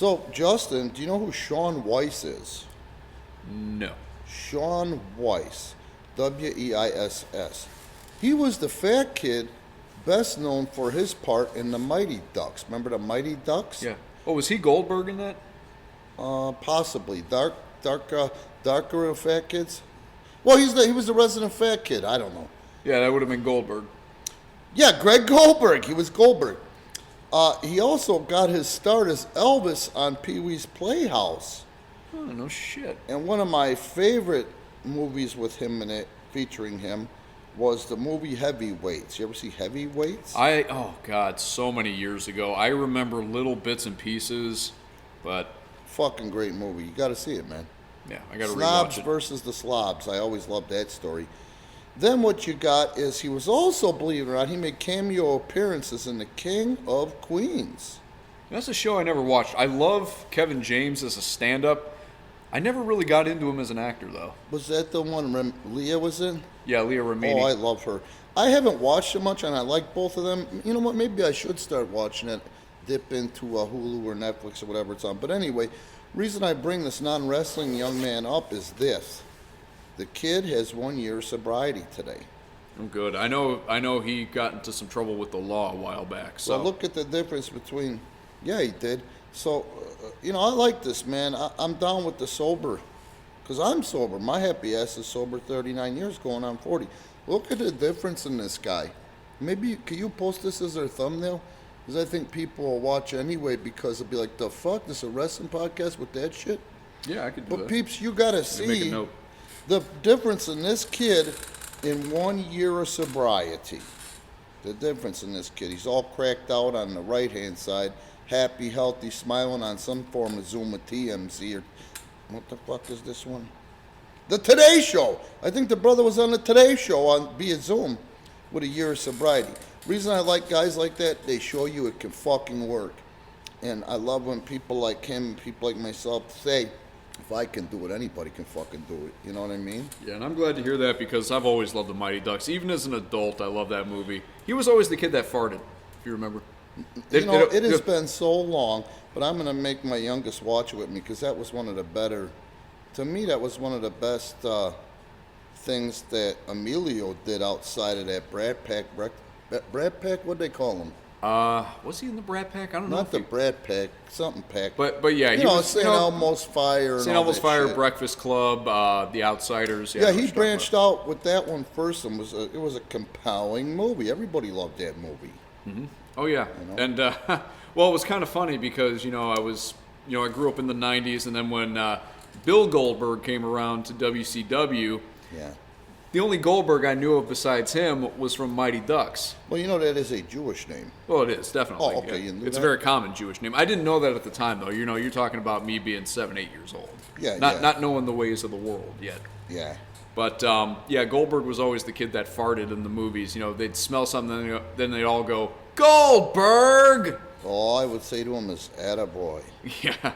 So, Justin, do you know who Sean Weiss is? No. Sean Weiss. Weiss. He was the fat kid best known for his part in the Mighty Ducks. Remember the Mighty Ducks? Yeah. Oh, was he Goldberg in that? Possibly. Darker fat kids? Well, he was the resident fat kid. I don't know. Yeah, that would have been Goldberg. Yeah, Greg Goldberg. He was Goldberg. He also got his start as Elvis on Pee-wee's Playhouse. Oh, no shit. And one of my favorite movies with him in it, featuring him, was the movie Heavyweights. You ever see Heavyweights? Oh God, so many years ago. I remember little bits and pieces, but Fucking great movie. You got to see it, man. yeah, I got to Snobs rewatch it. versus the Slobs. I always loved that story. Then what you got is he was also, believe it or not, he made cameo appearances in The King of Queens. That's a show I never watched. I love Kevin James as a stand-up. I never really got into him as an actor, though. Was that the one Leah was in? Yeah, Leah Remini. Oh, I love her. I haven't watched it much, and I like both of them. You know what? Maybe I should start watching it, dip into a Hulu or Netflix or whatever it's on. But anyway, reason I bring this non-wrestling young man up is this. The kid has 1 year sobriety today. I'm good. I know he got into some trouble with the law a while back. So Well, look at the difference between... Yeah, he did. So, I like this, man. I'm down with the sober, because I'm sober. My happy ass is sober 39 years, going on 40. Look at the difference in this guy. Maybe, can you post this as our thumbnail? Because I think people will watch anyway, because they'll be like, the fuck, this is a wrestling podcast with that shit? yeah, I could do But that. peeps, you got to Make a see note. the difference in this kid in 1 year of sobriety. The difference in this kid. He's all cracked out on the right-hand side, happy, healthy, smiling on some form of Zoom with TMZ. Or what the fuck is this one? The Today Show. I think the brother was on the Today Show on via Zoom with a year of sobriety. Reason I like guys like that, they show you it can fucking work. And I love when people like him, people like myself say, if I can do it, anybody can fucking do it. You know what I mean? Yeah, and I'm glad to hear that because I've always loved the Mighty Ducks. Even as an adult, I love that movie. He was always the kid that farted, if you remember. It has been so long, but I'm going to make my youngest watch it with me because that was one of the better, to me, that was one of the best things that Emilio did outside of that Brat Pack. Brat Pack, what'd they call him? Was he in the Brat Pack? I don't know. Not the Brat Pack, something Pack. But yeah, he you know, was St. Elmo's Fire and St. all Elmo's that Fire, shit. Breakfast Club, The Outsiders. Yeah, I know he what you're talking branched out with that one first, and it was a compelling movie. Everybody loved that movie. about. Oh yeah, and well, it was kind of funny because I grew up in the '90s, and then when Bill Goldberg came around to WCW, Yeah. the only Goldberg I knew of besides him was from Mighty Ducks. Well, you know that is a Jewish name. Well, it is definitely. Oh, okay, you knew it's a that? very common Jewish name. I didn't know that at the time, though. You're talking about me being 7, 8 years old. Yeah, Not knowing the ways of the world yet. Yeah. But yeah, Goldberg was always the kid that farted in the movies. They'd smell something, then they'd all go, Goldberg! All I would say to him is, attaboy. Yeah.